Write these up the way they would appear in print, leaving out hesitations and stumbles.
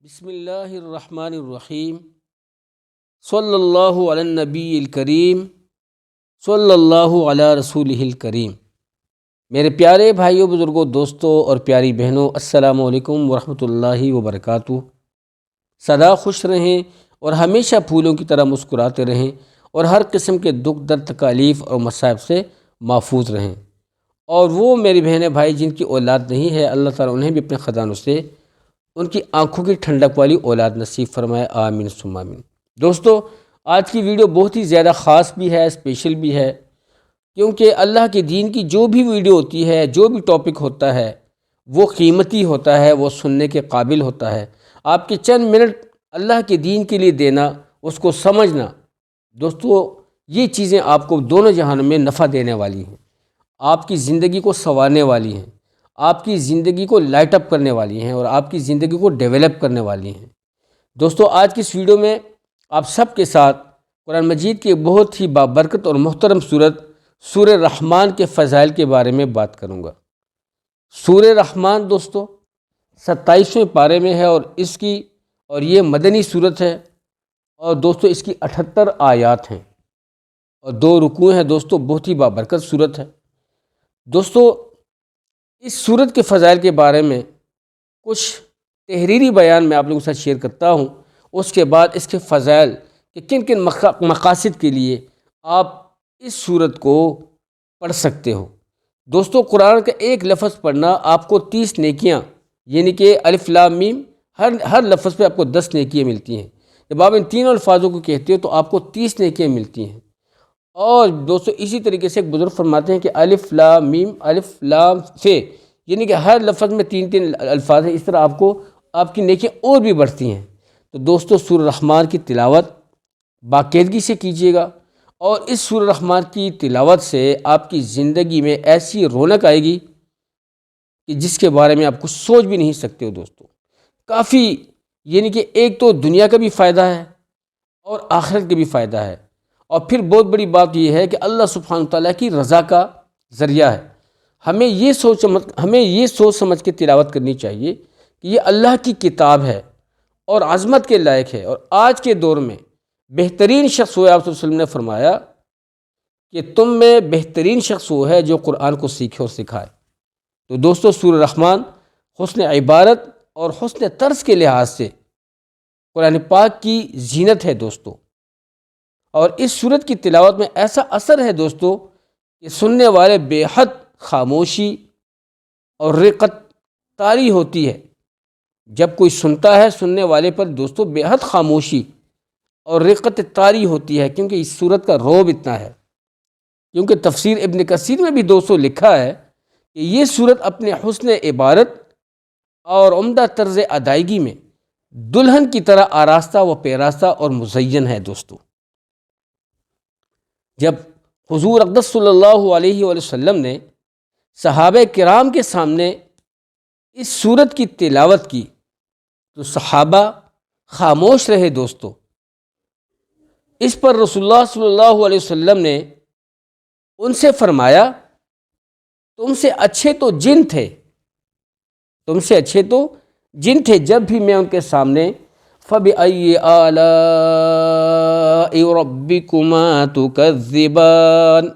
بسم اللہ الرحمن الرحیم صلی اللہ علی النبی الکریم صلی اللہ علی رسولہ الکریم۔ میرے پیارے بھائیوں، بزرگوں، دوستوں اور پیاری بہنوں، السلام علیکم ورحمۃ اللہ وبرکاتہ۔ سدا خوش رہیں اور ہمیشہ پھولوں کی طرح مسکراتے رہیں اور ہر قسم کے دکھ درد تکالیف اور مصائب سے محفوظ رہیں۔ اور وہ میری بہنیں بھائی جن کی اولاد نہیں ہے، اللہ تعالیٰ انہیں بھی اپنے خزانوں سے ان کی آنکھوں کی ٹھنڈک والی اولاد نصیب فرمائے، آمین ثم آمین۔ دوستو، آج کی ویڈیو بہت ہی زیادہ خاص بھی ہے، اسپیشل بھی ہے، کیونکہ اللہ کے دین کی جو بھی ویڈیو ہوتی ہے، جو بھی ٹاپک ہوتا ہے، وہ قیمتی ہوتا ہے، وہ سننے کے قابل ہوتا ہے۔ آپ کے چند منٹ اللہ کے دین کے لیے دینا، اس کو سمجھنا، دوستو یہ چیزیں آپ کو دونوں جہانوں میں نفع دینے والی ہیں، آپ کی زندگی کو سنوارنے والی ہیں، آپ کی زندگی کو لائٹ اپ کرنے والی ہیں اور آپ کی زندگی کو ڈیولپ کرنے والی ہیں۔ دوستو، آج کی اس ویڈیو میں آپ سب کے ساتھ قرآن مجید کی بہت ہی بابرکت اور محترم صورت سورہ رحمان کے فضائل کے بارے میں بات کروں گا۔ سورہ رحمان دوستو 27ویں پارے میں ہے اور یہ مدنی صورت ہے، اور دوستو اس کی 78 آیات ہیں اور 2 رکوع ہیں۔ دوستو بہت ہی بابرکت صورت ہے۔ دوستو اس صورت کے فضائل کے بارے میں کچھ تحریری بیان میں آپ لوگوں کے ساتھ شیئر کرتا ہوں، اس کے بعد اس کے فضائل کہ کن کن مقاصد کے لیے آپ اس صورت کو پڑھ سکتے ہو۔ دوستو قرآن کا ایک لفظ پڑھنا آپ کو 30 نیکیاں، یعنی کہ الف لام میم، ہر لفظ پہ آپ کو 10 نیکیاں ملتی ہیں۔ جب آپ ان تینوں الفاظوں کو کہتے ہو تو آپ کو 30 نیکیاں ملتی ہیں۔ اور دوستو اسی طریقے سے ایک بزرگ فرماتے ہیں کہ الف لام میم الف لام فے، یعنی کہ ہر لفظ میں 3 الفاظ ہیں، اس طرح آپ کی نیکیاں اور بھی بڑھتی ہیں۔ تو دوستو سورہ رحمان کی تلاوت باقاعدگی سے کیجیے گا، اور اس سورہ رحمان کی تلاوت سے آپ کی زندگی میں ایسی رونق آئے گی کہ جس کے بارے میں آپ کچھ سوچ بھی نہیں سکتے ہو۔ دوستو کافی، یعنی کہ ایک تو دنیا کا بھی فائدہ ہے اور آخرت کا بھی فائدہ ہے، اور پھر بہت بڑی بات یہ ہے کہ اللہ سبحانہ تعالیٰ کی رضا کا ذریعہ ہے۔ ہمیں یہ سوچ سمجھ کے تلاوت کرنی چاہیے کہ یہ اللہ کی کتاب ہے اور عظمت کے لائق ہے، اور آج کے دور میں بہترین شخص وہ آپ صلی اللہ علیہ وسلم نے فرمایا کہ تم میں بہترین شخص وہ ہے جو قرآن کو سیکھے اور سکھائے۔ تو دوستو سورہ رحمان حسن عبارت اور حسن طرز کے لحاظ سے قرآن پاک کی زینت ہے دوستو، اور اس سورت کی تلاوت میں ایسا اثر ہے دوستو کہ سننے والے بے حد خاموشی اور رقت طاری ہوتی ہے۔ جب کوئی سنتا ہے، سننے والے پر دوستو بے حد خاموشی اور رقت طاری ہوتی ہے، کیونکہ اس سورت کا رعب اتنا ہے۔ کیونکہ تفسیر ابن کثیر میں بھی دوستو لکھا ہے کہ یہ سورت اپنے حسن عبارت اور عمدہ طرز ادائیگی میں دلہن کی طرح آراستہ و پیراستہ اور مزین ہے۔ دوستو جب حضور اقدس صلی اللہ علیہ وآلہ وسلم نے صحابہ کرام کے سامنے اس سورت کی تلاوت کی تو صحابہ خاموش رہے۔ دوستو اس پر رسول اللہ صلی اللہ علیہ وسلم نے ان سے فرمایا، تم سے اچھے تو جن تھے، جب بھی میں ان کے سامنے فَبِأَيِّ آلَاءِ رَبِّكُمَا تُكَذِّبَانِ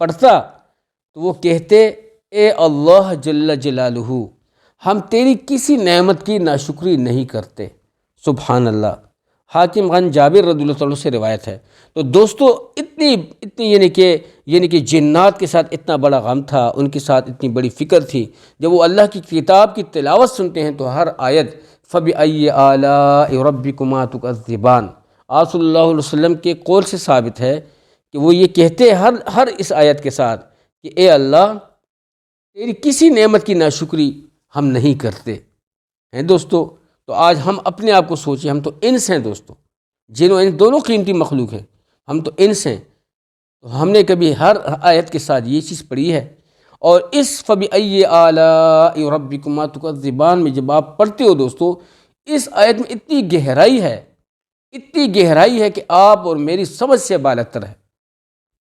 پڑھتا تو وہ کہتے، اے اللہ جل جلالہ، ہم تیری کسی نعمت کی ناشکری نہیں کرتے۔ سبحان اللہ۔ حاکم غن جابر رضی اللہ عنہ سے روایت ہے۔ تو دوستو اتنی یعنی کہ جنات کے ساتھ اتنا بڑا غم تھا، ان کے ساتھ اتنی بڑی فکر تھی، جب وہ اللہ کی کتاب کی تلاوت سنتے ہیں تو ہر آیت فَبِأَيِّ آلَاءِ رَبِّكُمَا تُكَذِّبَانِ آپ صلی اللہ علیہ وسلم کے قول سے ثابت ہے کہ وہ یہ کہتے ہر اس آیت کے ساتھ کہ اے اللہ، تیری کسی نعمت کی ناشکری ہم نہیں کرتے ہیں۔ دوستو تو آج ہم اپنے آپ کو سوچیں، ہم تو انس ہیں دوستو، جن و انس دونوں قیمتی مخلوق ہیں، ہم تو انس ہیں، تو ہم نے کبھی ہر آیت کے ساتھ یہ چیز پڑھی ہے؟ اور اس فَبِأَيِّ آلَاءِ رَبِّكُمَا تُكَذِّبَانِ میں جب آپ پڑھتے ہو دوستو، اس آیت میں اتنی گہرائی ہے کہ آپ اور میری سمجھ سے بالاتر ہے،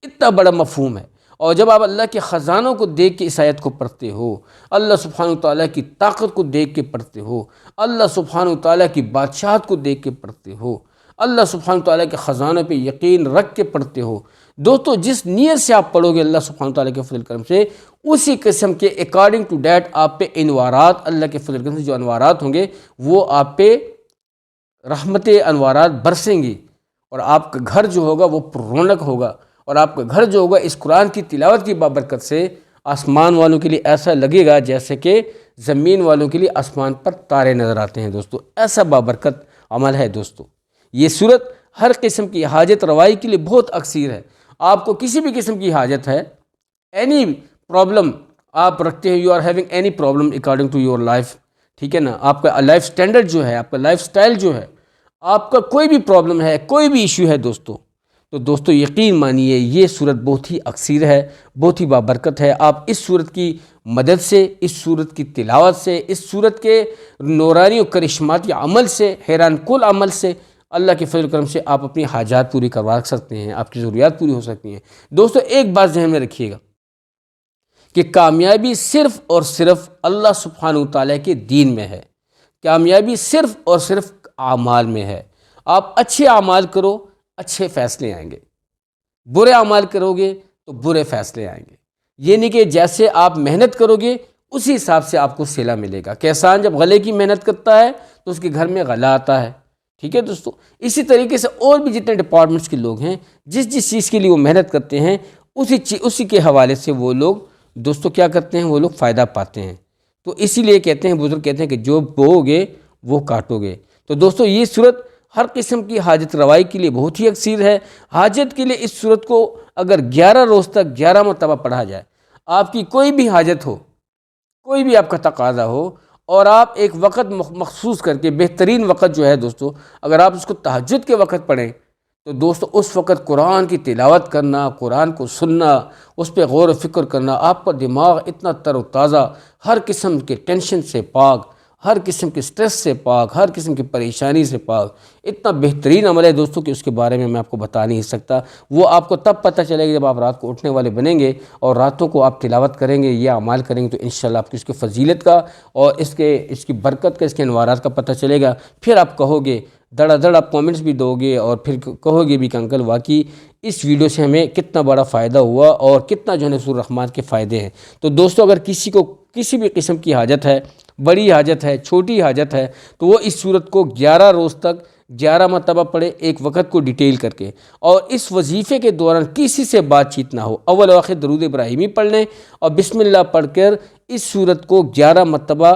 اتنا بڑا مفہوم ہے۔ اور جب آپ اللہ کے خزانوں کو دیکھ کے اس آیت کو پڑھتے ہو، اللہ سبحانہ تعالیٰ کی طاقت کو دیکھ کے پڑھتے ہو، اللہ سبحانہ تعالیٰ کی بادشاہت کو دیکھ کے پڑھتے ہو، اللہ سبحانہ تعالیٰ کے خزانوں پہ یقین رکھ کے پڑھتے ہو، دوستو جس نیت سے آپ پڑھو گے اللہ سبحانہ تعالیٰ کے فضل کرم سے، اسی قسم کے اکارڈنگ ٹو دیٹ آپ پہ انوارات، اللہ کے فضل کرم سے جو انوارات ہوں گے وہ آپ پہ رحمت انوارات برسیں گی، اور آپ کا گھر جو ہوگا وہ پر رونق ہوگا، اور آپ کا گھر جو ہوگا اس قرآن کی تلاوت کی بابرکت سے آسمان والوں کے لیے ایسا لگے گا جیسے کہ زمین والوں کے لیے آسمان پر تارے نظر آتے ہیں۔ دوستو ایسا بابرکت عمل ہے۔ دوستو یہ صورت ہر قسم کی حاجت روائی کے لیے بہت اکثیر ہے۔ آپ کو کسی بھی قسم کی حاجت ہے، اینی پرابلم آپ رکھتے ہیں، you are having any problem according to your life, ٹھیک ہے نا، آپ کا لائف سٹینڈرڈ جو ہے، آپ کا لائف سٹائل جو ہے، آپ کا کوئی بھی پرابلم ہے، کوئی بھی ایشو ہے دوستو، تو دوستو یقین مانیے یہ صورت بہت ہی اکثیر ہے، بہت ہی بابرکت ہے۔ آپ اس صورت کی مدد سے، اس صورت کی تلاوت سے، اس صورت کے نورانی و کرشماتی عمل سے، حیران کل عمل سے، اللہ کے فضل و کرم سے آپ اپنی حاجات پوری کروا سکتے ہیں، آپ کی ضروریات پوری ہو سکتی ہیں۔ دوستو ایک بات ذہن میں رکھیے گا کہ کامیابی صرف اور صرف اللہ سبحانہ تعالیٰ کے دین میں ہے، کامیابی صرف اور صرف اعمال میں ہے۔ آپ اچھے اعمال کرو، اچھے فیصلے آئیں گے، برے اعمال کرو گے تو برے فیصلے آئیں گے۔ یہ نہیں کہ جیسے آپ محنت کرو گے اسی حساب سے آپ کو صلہ ملے گا۔ کسان جب غلے کی محنت کرتا ہے تو اس کے گھر میں غلہ آتا ہے، ٹھیک ہے دوستو۔ اسی طریقے سے اور بھی جتنے ڈپارٹمنٹس کے لوگ ہیں، جس چیز کے لیے وہ محنت کرتے ہیں اسی کے حوالے سے وہ لوگ دوستو کیا کرتے ہیں، وہ لوگ فائدہ پاتے ہیں۔ تو اسی لیے کہتے ہیں، بزرگ کہتے ہیں کہ جو بو گے وہ کاٹو گے۔ تو دوستو یہ صورت ہر قسم کی حاجت روائی کے لیے بہت ہی اکثیر ہے۔ حاجت کے لیے اس صورت کو اگر 11 روز تک 11 مرتبہ پڑھا جائے، آپ کی کوئی بھی حاجت ہو، کوئی بھی آپ کا تقاضا ہو، اور آپ ایک وقت مخصوص کر کے، بہترین وقت جو ہے دوستو، اگر آپ اس کو تہجد کے وقت پڑھیں تو دوستو اس وقت قرآن کی تلاوت کرنا، قرآن کو سننا، اس پہ غور و فکر کرنا، آپ کا دماغ اتنا تر و تازہ، ہر قسم کے ٹینشن سے پاک، ہر قسم کے سٹریس سے پاک، ہر قسم کی پریشانی سے پاک، اتنا بہترین عمل ہے دوستو کہ اس کے بارے میں آپ کو بتا نہیں سکتا۔ وہ آپ کو تب پتہ چلے گا جب آپ رات کو اٹھنے والے بنیں گے اور راتوں کو آپ تلاوت کریں گے، یہ اعمال کریں گے، تو انشاءاللہ آپ کی اس کی فضیلت کا اور اس کی برکت کا، اس کے انوارات کا پتہ چلے گا۔ پھر آپ کہو گے، دڑا دڑ آپ کومنٹس بھی دو گے، اور پھر کہو گے بھی کہ انکل واقعی اس ویڈیو سے ہمیں کتنا بڑا فائدہ ہوا اور کتنا جو ہے سورۃ الرحمن کے فائدے ہیں۔ تو دوستو اگر کسی کو کسی بھی قسم کی حاجت ہے، بڑی حاجت ہے، چھوٹی حاجت ہے، تو وہ اس صورت کو 11 روز تک 11 مرتبہ پڑھے، ایک وقت کو ڈیٹیل کر کے، اور اس وظیفے کے دوران کسی سے بات چیت نہ ہو، اول و آخر درود ابراہیمی پڑھ لیں اور بسم اللہ پڑھ کر اس صورت کو 11 مرتبہ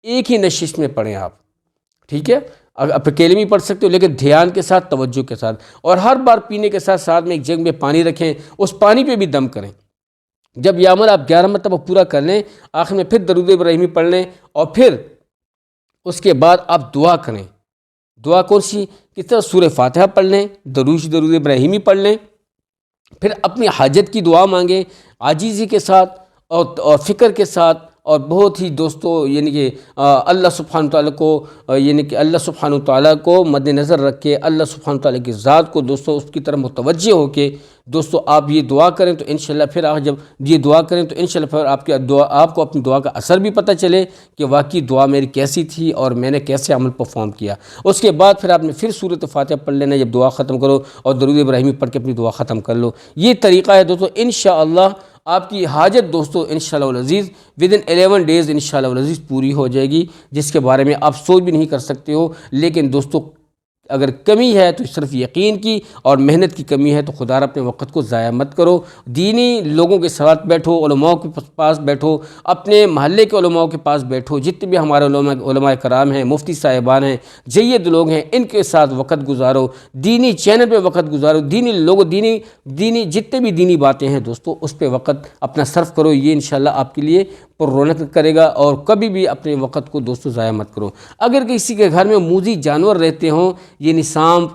ایک ہی نشست میں پڑھیں آپ، ٹھیک ہے۔ آپ اکیلے بھی پڑھ سکتے ہو لیکن دھیان کے ساتھ، توجہ کے ساتھ، اور ہر بار پینے کے ساتھ ساتھ میں ایک جگ میں پانی رکھیں، اس پانی پہ بھی دم کریں۔ جب یہ عمل آپ 11 مرتبہ پورا کر لیں، آخر میں پھر درود ابراہیمی پڑھ لیں، اور پھر اس کے بعد آپ دعا کریں۔ دعا کون سی؟ کس طرح؟ سورہ فاتحہ پڑھ لیں، درود ابراہیمی پڑھ لیں، پھر اپنی حاجت کی دعا مانگیں عاجزی کے ساتھ اور فکر کے ساتھ، اور بہت ہی دوستو یعنی کہ اللہ سبحانہ تعالیٰ کو اللہ سبحانہ تعالیٰ کو مد نظر رکھ کے، اللہ سبحانہ تعالیٰ کی ذات کو دوستو اس کی طرف متوجہ ہو کے دوستو آپ یہ دعا کریں، تو انشاءاللہ پھر آپ جب یہ دعا کریں تو انشاءاللہ پھر آپ کو اپنی دعا کا اثر بھی پتہ چلے کہ واقعی دعا میری کیسی تھی اور میں نے کیسے عمل پرفارم کیا۔ اس کے بعد پھر آپ نے پھر سورۃ فاتحہ پڑھ لینا جب دعا ختم کرو، اور درود ابراہیمی پڑھ کے اپنی دعا ختم کر لو۔ یہ طریقہ ہے دوستو، انشاءاللہ آپ کی حاجت دوستو انشاءاللہ العزیز ودن 11 ڈیز انشاءاللہ العزیز پوری ہو جائے گی، جس کے بارے میں آپ سوچ بھی نہیں کر سکتے ہو۔ لیکن دوستو اگر کمی ہے تو صرف یقین کی اور محنت کی کمی ہے، تو خدا اپنے وقت کو ضائع مت کرو، دینی لوگوں کے ساتھ بیٹھو، علماء کے پاس بیٹھو، اپنے محلے کے علماء کے پاس بیٹھو، جتنے بھی ہمارے علماء کرام ہیں، مفتی صاحبان ہیں، جید لوگ ہیں، ان کے ساتھ وقت گزارو، دینی چینل پہ وقت گزارو، دینی جتنے بھی دینی باتیں ہیں دوستو اس پہ وقت اپنا صرف کرو۔ یہ انشاءاللہ آپ کے لیے پر رونق کرے گا، اور کبھی بھی اپنے وقت کو دوستو ضائع مت کرو۔ اگر کسی کے گھر میں موذی جانور رہتے ہوں، یعنی سانپ،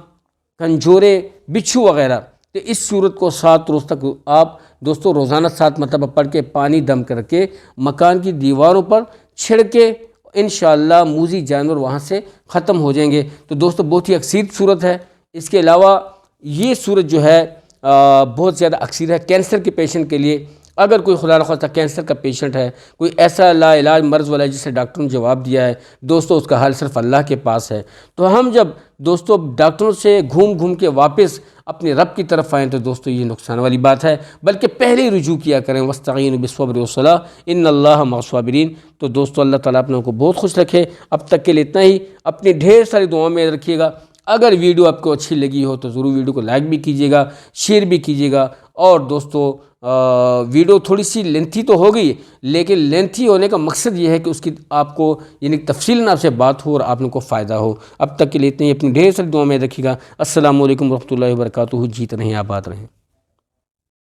کنجورے، بچھو وغیرہ، تو اس صورت کو 7 روز تک آپ دوستو روزانہ 7 مرتبہ پڑھ کے پانی دم کر کے مکان کی دیواروں پر چھڑکے، انشاءاللہ موذی جانور وہاں سے ختم ہو جائیں گے۔ تو دوستو بہت ہی اکثیر صورت ہے۔ اس کے علاوہ یہ صورت جو ہے بہت زیادہ اکثر ہے کینسر کے پیشنٹ کے لیے۔ اگر کوئی خدا نخواستہ کینسر کا پیشنٹ ہے، کوئی ایسا لا علاج مرض والا ہے جسے ڈاکٹروں نے جواب دیا ہے، دوستو اس کا حل صرف اللہ کے پاس ہے۔ تو ہم جب دوستو ڈاکٹروں سے گھوم گھوم کے واپس اپنے رب کی طرف آئیں تو دوستو یہ نقصان والی بات ہے، بلکہ پہلے ہی رجوع کیا کریں، وَاسْتَعِينُوا بِالصَّبْرِ وَالصَّلَاةِ إِنَّ اللَّهَ مَعَ الصَّابِرِينَ۔ تو دوستو اللہ تعالیٰ آپ لوگوں کو بہت خوش رکھے۔ اب تک کے لیے اتنا ہی، اپنی ڈھیر ساری دعاؤں میں رکھیے گا۔ اگر ویڈیو آپ کو اچھی لگی ہو تو ضرور ویڈیو کو لائک بھی کیجیے گا، شیئر بھی کیجیے گا۔ اور دوستو ویڈیو تھوڑی سی لینتھی تو ہو گئی، لیکن لینتھی ہونے کا مقصد یہ ہے کہ اس کی آپ کو یعنی تفصیلاً آپ سے بات ہو اور آپ لوگوں کو فائدہ ہو۔ اب تک کے لیے اتنے ہی، اپنی ڈھیر ساری دعاؤں میں رکھیے گا۔ السلام علیکم ورحمۃ اللہ وبرکاتہ۔ جیت رہیں، آباد رہیں۔